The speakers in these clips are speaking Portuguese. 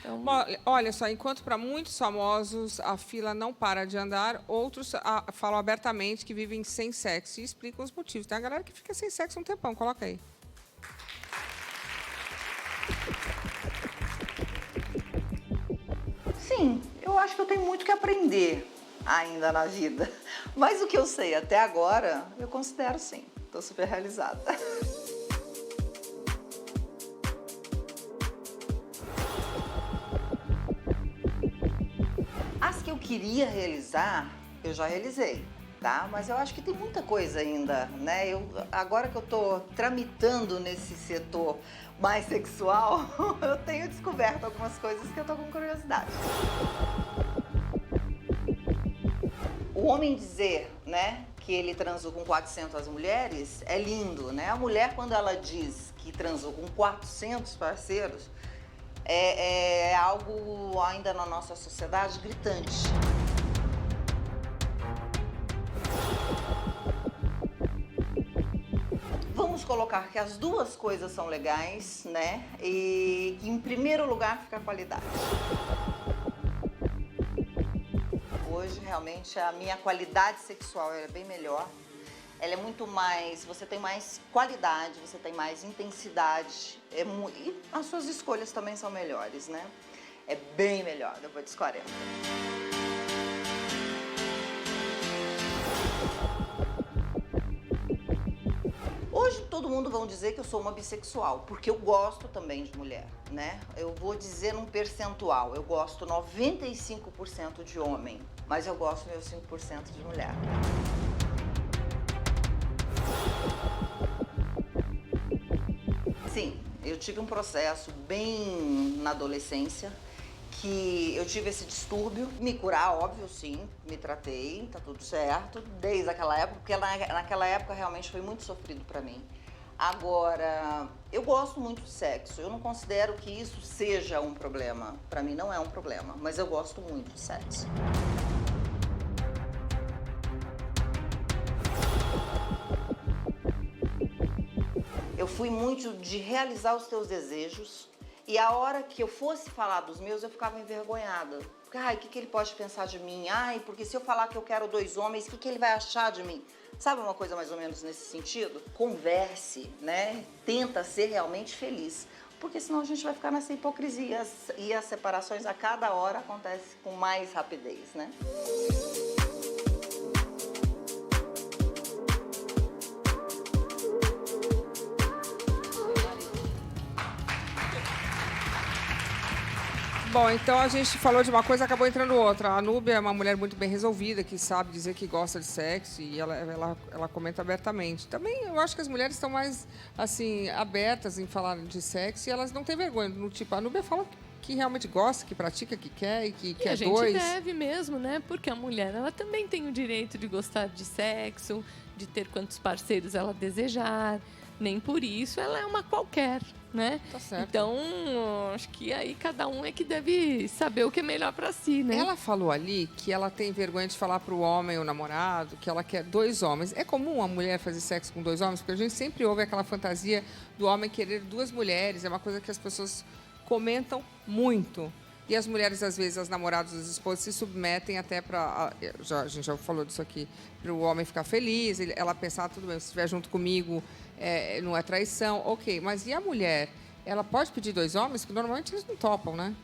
Então, Bom, olha só, enquanto para muitos famosos a fila não para de andar, outros falam abertamente que vivem sem sexo e explicam os motivos. Tem a galera que fica sem sexo um tempão, coloca aí. Sim, eu acho que eu tenho muito que aprender ainda na vida. Mas o que eu sei até agora, eu considero sim. Estou super realizada. As que eu queria realizar, eu já realizei, tá? Mas eu acho que tem muita coisa ainda, né? Agora que eu tô tramitando nesse setor mais sexual, eu tenho descoberto algumas coisas que eu tô com curiosidade. O homem dizer, né, que ele transou com 400 mulheres é lindo, né? A mulher, quando ela diz que transou com 400 parceiros, é algo ainda na nossa sociedade gritante. Vamos colocar que as duas coisas são legais, né? E que em primeiro lugar fica a qualidade. Hoje, realmente, a minha qualidade sexual é bem melhor. Ela é muito mais... Você tem mais qualidade, você tem mais intensidade. E as suas escolhas também são melhores, né? É bem melhor depois dos 40. Hoje todo mundo vai dizer que eu sou uma bissexual, porque eu gosto também de mulher, né? Eu vou dizer num percentual, eu gosto 95% de homem, mas eu gosto meus 5% de mulher. Sim, eu tive um processo bem na adolescência, que eu tive esse distúrbio, me curar, óbvio, sim, me tratei, tá tudo certo, desde aquela época, porque naquela época realmente foi muito sofrido pra mim. Agora, eu gosto muito de sexo, eu não considero que isso seja um problema, pra mim não é um problema, mas eu gosto muito de sexo. Eu fui muito de realizar os teus desejos, e a hora que eu fosse falar dos meus, eu ficava envergonhada. Porque, ai, o que ele pode pensar de mim? Ai, porque se eu falar que eu quero 2 homens, o que ele vai achar de mim? Sabe uma coisa mais ou menos nesse sentido? Converse, né? Tenta ser realmente feliz. Porque senão a gente vai ficar nessa hipocrisia e as separações a cada hora acontecem com mais rapidez, né? Bom, então a gente falou de uma coisa e acabou entrando outra. A Núbia é uma mulher muito bem resolvida, que sabe dizer que gosta de sexo e ela comenta abertamente. Também eu acho que as mulheres estão mais assim abertas em falar de sexo e elas não têm vergonha. No tipo, a Núbia fala que realmente gosta, que pratica, que quer e que quer a gente dois. deve mesmo, né? Porque a mulher, ela também tem o direito de gostar de sexo, de ter quantos parceiros ela desejar. Nem por isso ela é uma qualquer, né? Tá certo. Então, acho que aí cada um é que deve saber o que é melhor para si, né? Ela falou ali que ela tem vergonha de falar pro homem, o namorado, que ela quer 2 homens. É comum a mulher fazer sexo com 2 homens? Porque a gente sempre ouve aquela fantasia do homem querer 2 mulheres. É uma coisa que as pessoas comentam muito. E as mulheres, às vezes, as namoradas, as esposas, se submetem até para... A gente já falou disso aqui. Para o homem ficar feliz, ela pensar, tudo bem, se estiver junto comigo, não é traição. Ok, mas e a mulher? Ela pode pedir 2 homens? Que normalmente eles não topam, né?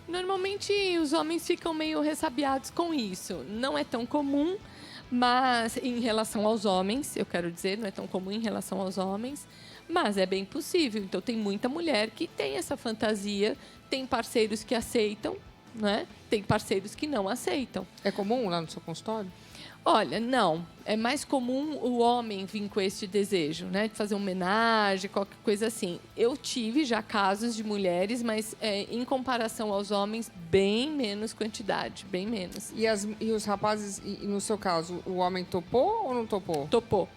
Normalmente os homens ficam meio ressabiados com isso. Não é tão comum, mas em relação aos homens, eu quero dizer, não é tão comum em relação aos homens, mas é bem possível. Então tem muita mulher que tem essa fantasia, tem parceiros que aceitam, né? Tem parceiros que não aceitam. É comum lá no seu consultório? Olha, não. É mais comum o homem vir com esse desejo, né? De fazer uma homenagem, qualquer coisa assim. Eu tive já casos de mulheres, mas em comparação aos homens, bem menos quantidade, bem menos. E os rapazes, e no seu caso, o homem topou ou não topou? Topou.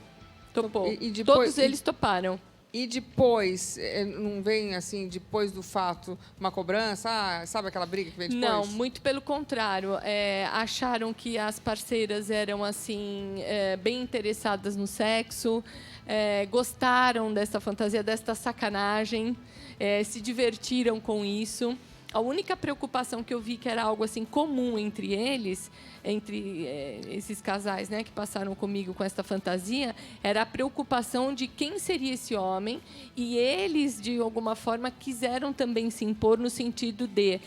E depois, Todos eles toparam. E depois, não vem assim, depois do fato, uma cobrança? Ah, sabe aquela briga que vem depois? Não, muito pelo contrário. Acharam que as parceiras eram assim bem interessadas no sexo, gostaram dessa fantasia, desta sacanagem, se divertiram com isso. A única preocupação que eu vi que era algo assim comum entre eles, entre esses casais, né, que passaram comigo com essa fantasia, era a preocupação de quem seria esse homem, e eles, de alguma forma, quiseram também se impor no sentido de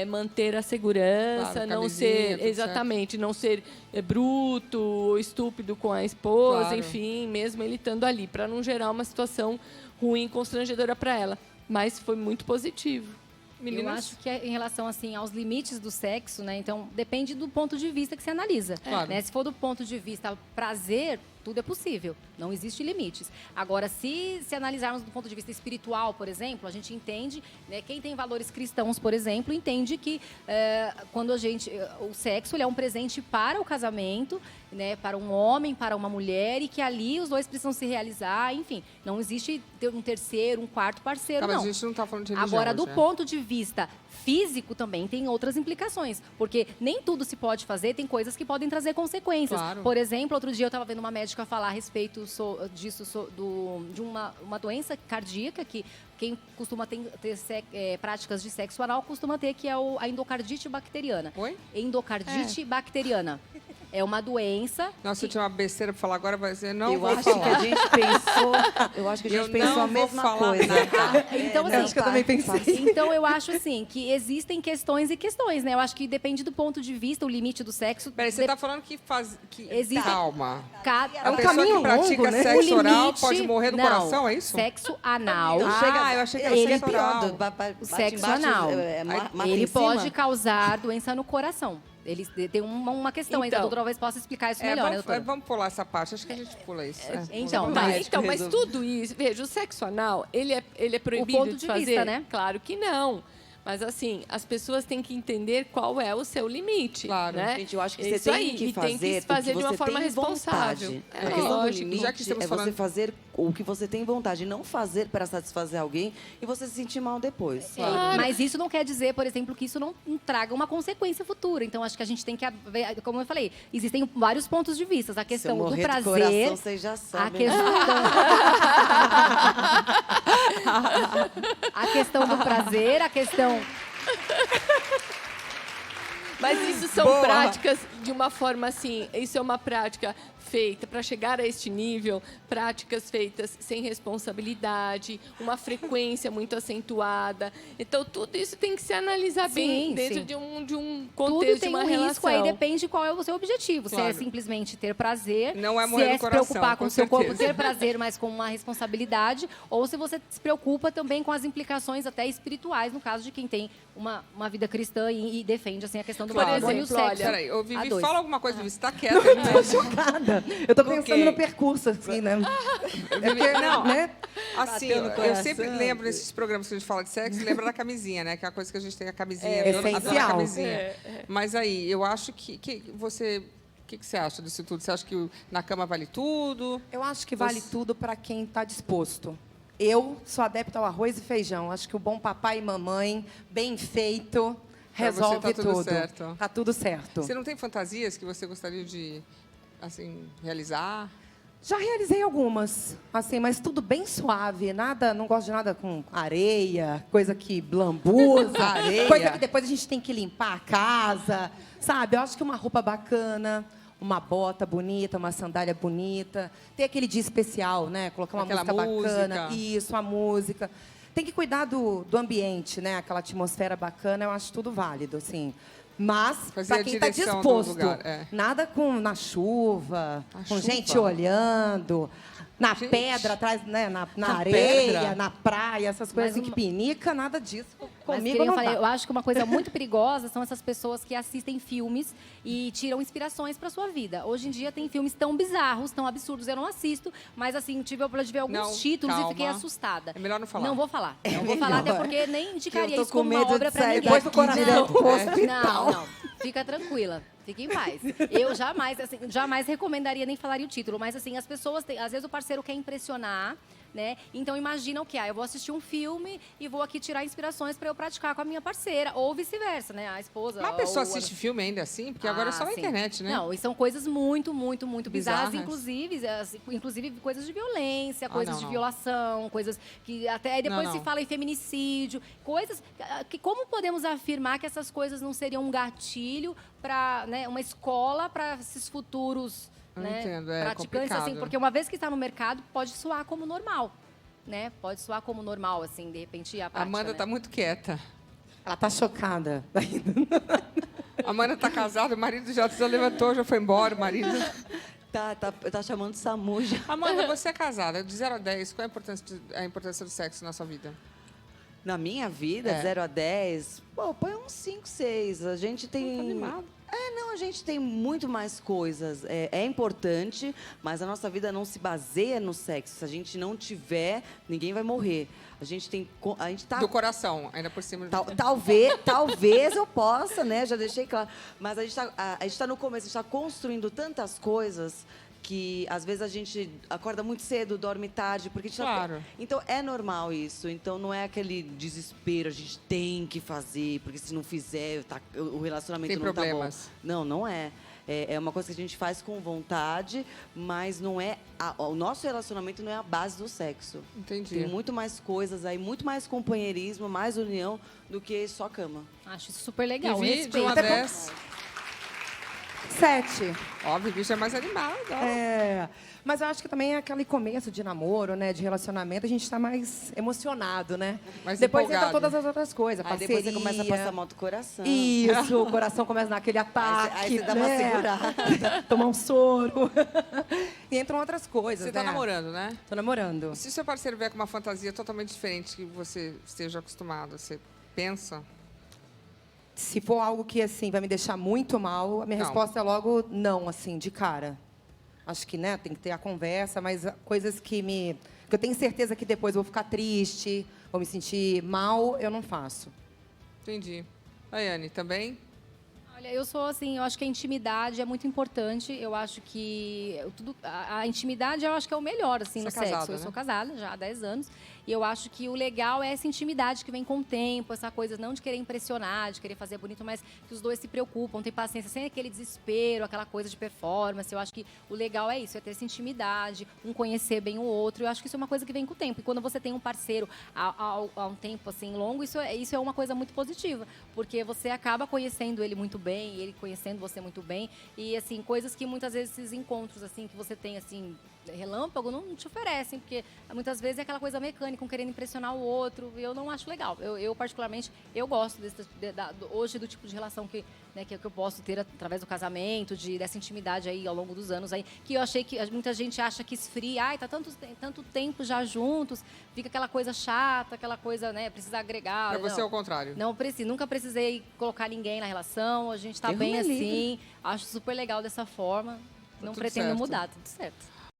manter a segurança, Claro, não camisinha, ser tudo exatamente, não ser bruto ou estúpido com a esposa, Claro. enfim, mesmo ele estando ali, para não gerar uma situação ruim, constrangedora para ela. Mas foi muito positivo. Eu acho que em relação assim aos limites do sexo, né? Então depende do ponto de vista que se analisa. Claro. Né? Se for do ponto de vista prazer, tudo é possível. Não existe limites. Agora, se analisarmos do ponto de vista espiritual, por exemplo, a gente entende, né, quem tem valores cristãos, por exemplo, entende que quando o sexo ele é um presente para o casamento, né, para um homem, para uma mulher, e que ali os dois precisam se realizar, enfim. Não existe um terceiro, um quarto parceiro, Mas não. a gente não está falando de religião. Agora, do hoje, né? ponto de vista físico também tem outras implicações, porque nem tudo se pode fazer, tem coisas que podem trazer consequências. Claro. Por exemplo, outro dia eu estava vendo uma médica falar a respeito de uma doença cardíaca que quem costuma ter práticas de sexo anal costuma ter, que é a endocardite bacteriana. Oi? Endocardite bacteriana. É uma doença. Nossa, se eu tiver uma besteira para falar agora, vai dizer, não Eu vou acho falar. que a gente pensou, eu acho que a gente Eu pensou não a vou mesma falar coisa. nada. Então, Eu assim, acho que eu também pensei. Então, eu acho assim, que existem questões e questões, né? Eu acho que depende do ponto de vista, o limite do sexo. Peraí, você está falando que faz... Existe- Calma. Cada... A um pessoa caminho que pratica longo, né? sexo O oral limite- pode morrer do não, coração, é isso? Sexo anal. Ah, eu achei que era Ele é sexo oral. pior, bate Sexo embaixo, anal. mata Ele em cima. pode causar doença no coração. Ele tem uma questão ainda. A Então. doutora talvez possa explicar isso melhor, né, doutora? vamos pular essa parte. Acho que a gente pula isso. Então, pula. mas- Mas tudo isso, veja, o sexo anal, ele é proibido ponto de de fazer? vista, né? Claro que não. Mas, assim, as pessoas têm que entender qual é o seu limite. Claro. Né? Gente, eu acho que É você isso tem aí, que e tem que fazer fazer o que de uma você forma tem responsável. vontade. É A questão do lógico. limite Já que estamos é falando- você fazer o que você tem vontade, não fazer para satisfazer alguém e você se sentir mal depois. Claro. Mas isso não quer dizer, por exemplo, que isso não traga uma consequência futura. Então, acho que a gente tem que ver, como eu falei, existem vários pontos de vista. A Se eu questão do morrer do prazer, coração, vocês já a sabem. questão do prazer, a questão... Mas isso são Boa. práticas de uma forma assim, isso é uma prática feita para chegar a este nível, práticas feitas sem responsabilidade, uma frequência muito acentuada. Então, tudo isso tem que se analisar bem Sim, dentro sim. de um Tudo contexto, de tem uma um relação. risco, aí depende qual é o seu objetivo. Se é Claro. simplesmente ter prazer, Não é se morrer é do se coração, preocupar com com o seu corpo, certeza. ter prazer, mas com uma responsabilidade, ou se você se preocupa também com as implicações até espirituais, no caso de quem tem uma vida cristã e defende assim, a questão do Claro. matrimônio e o Por exemplo, sexo. Peraí, ô, a Vivi, dois. fala alguma coisa, Vivi. Você está quieta, né? Chocada. Eu tô Por pensando quê? no percurso, assim, né? Vivi, não, né? assim, Bateu no eu coração. sempre lembro nesses programas que a gente fala de sexo, lembra da camisinha, né? Que é a coisa que a gente tem, a camisinha. É adoro a essencial. camisinha. Mas aí, eu acho que você... O que você acha disso tudo? Você acha que na cama vale tudo? Eu acho que vale tudo para quem está disposto. Eu sou adepta ao arroz e feijão. Acho que o bom papai e mamãe, bem feito, Pra você resolve tá tudo tudo. certo. Tá tudo certo. Você não tem fantasias que você gostaria de, assim, realizar? Já realizei algumas, assim, mas tudo bem suave. Nada, não gosto de nada com areia, coisa que lambuza, Areia? coisa que depois a gente tem que limpar a casa, sabe? Eu acho que uma roupa bacana, uma bota bonita, uma sandália bonita, ter aquele dia especial, né? Colocar uma Aquela música bacana, música. isso, a música. Tem que cuidar do ambiente, né? Aquela atmosfera bacana, eu acho tudo válido, assim. Mas, Fazer a para quem está direção do disposto, lugar, é. nada na chuva, Na com chuva? gente olhando, na Gente. pedra, atrás, né, na Na areia, pedra? na praia, essas coisas Mas que uma- pinica, nada disso. Mas Comigo que nem não eu falei, dá. eu acho que uma coisa muito perigosa são essas pessoas que assistem filmes e tiram inspirações para sua vida. Hoje em dia tem filmes tão bizarros, tão absurdos, eu não assisto, mas assim, tive a oportunidade de ver alguns Não, títulos calma. e fiquei assustada. É melhor não falar. Não vou falar. Não vou falar, até melhor. porque nem indicaria Eu tô isso com como uma medo obra de para sair ninguém. daqui direto pro Não, hospital. não. Fica tranquila. Fique em paz. Eu jamais, assim, jamais recomendaria nem falaria o título, mas assim, as pessoas, às vezes o parceiro quer impressionar, né? Então imagina o que? Eu vou assistir um filme e vou aqui tirar inspirações para eu praticar com a minha parceira, ou vice-versa, né? A esposa. Mas a pessoa ou assiste filme ainda assim? Porque agora é só na sim. internet, né? Não, e são coisas muito, muito, muito bizarras, Bizarras. inclusive coisas de violência, coisas não, de não. violação, coisas que até depois Não, se não. fala em feminicídio, coisas que como podemos afirmar que essas coisas não seriam um gatilho para, né, uma escola para esses futuros, Eu né, entendo, é praticantes, assim, complicado. porque uma vez que está no mercado pode soar como normal, né? Pode soar como normal, assim, de repente a A prática, Amanda né? tá muito quieta. Ela tá chocada. A Amanda tá casada, o marido já se levantou, já foi embora, o marido. Tá chamando SAMU já. Amanda, você é casada, de 0 a 10, qual é a importância do sexo na sua vida? Na minha vida, É. 0 a 10, pô, põe uns 5, 6. A gente tem... Tá animado. Não, a gente tem muito mais coisas. É importante, mas a nossa vida não se baseia no sexo. Se a gente não tiver, ninguém vai morrer. A gente tem... A gente tá... Do coração, ainda por cima. Talvez eu possa, né? Já deixei claro. Mas a gente tá no começo, a gente tá construindo tantas coisas que às vezes a gente acorda muito cedo, dorme tarde, porque a gente Claro. Então é normal isso. Então não é aquele desespero, a gente tem que fazer, porque se não fizer, o relacionamento Tem não problemas. tá bom. Não, não é. É uma coisa que a gente faz com vontade, mas não é. O nosso relacionamento não é a base do sexo. Entendi. Tem muito mais coisas aí, muito mais companheirismo, mais união do que só cama. Acho isso super legal. Vivi, de 1 a respeito. 10. 7. Ó, Vivi já é mais animada. ó. É, mas eu acho que também é aquele começo de namoro, né, de relacionamento, a gente tá mais emocionado, né? Mais Depois entra empolgado. todas as outras coisas, Aí parceria. depois você começa a passar mal do coração. Isso, o coração começa naquele ataque, Aí você dá uma né? segurada. Tomar um soro. E entram outras coisas, Você tá né? namorando, né? Tô namorando. E se seu parceiro vier com uma fantasia totalmente diferente que você esteja acostumado, você pensa? Se for algo que, assim, vai me deixar muito mal, a minha Não. resposta é logo não, assim, de cara. Acho que, né, tem que ter a conversa, mas coisas que eu tenho certeza que depois eu vou ficar triste, vou me sentir mal, eu não faço. Entendi. Daiane, também? Olha, eu sou assim, eu acho que a intimidade é muito importante. Eu acho que a intimidade eu acho que é o melhor assim Você no é sexo. casada, Eu né? sou casada já há 10 anos. E eu acho que o legal é essa intimidade que vem com o tempo, essa coisa não de querer impressionar, de querer fazer bonito, mas que os dois se preocupam, têm paciência, sem aquele desespero, aquela coisa de performance. Eu acho que o legal é isso, é ter essa intimidade, um conhecer bem o outro. Eu acho que isso é uma coisa que vem com o tempo. E quando você tem um parceiro há um tempo assim longo, isso é uma coisa muito positiva, porque você acaba conhecendo ele muito bem, e ele conhecendo você muito bem. E assim, coisas que muitas vezes esses encontros assim que você tem assim relâmpago não te oferecem, porque muitas vezes é aquela coisa mecânica, um querendo impressionar o outro, e eu não acho legal. Eu particularmente, eu gosto hoje do tipo de relação que eu posso ter através do casamento, dessa intimidade aí ao longo dos anos aí, que eu achei que muita gente acha que esfria, tá tanto tempo já juntos, fica aquela coisa chata, aquela coisa, né, precisa agregar. Pra você é não. o contrário. Não preciso, nunca precisei colocar ninguém na relação, a gente tá Deus bem me livre. assim, acho super legal dessa forma, não tudo pretendo certo. mudar, tudo certo.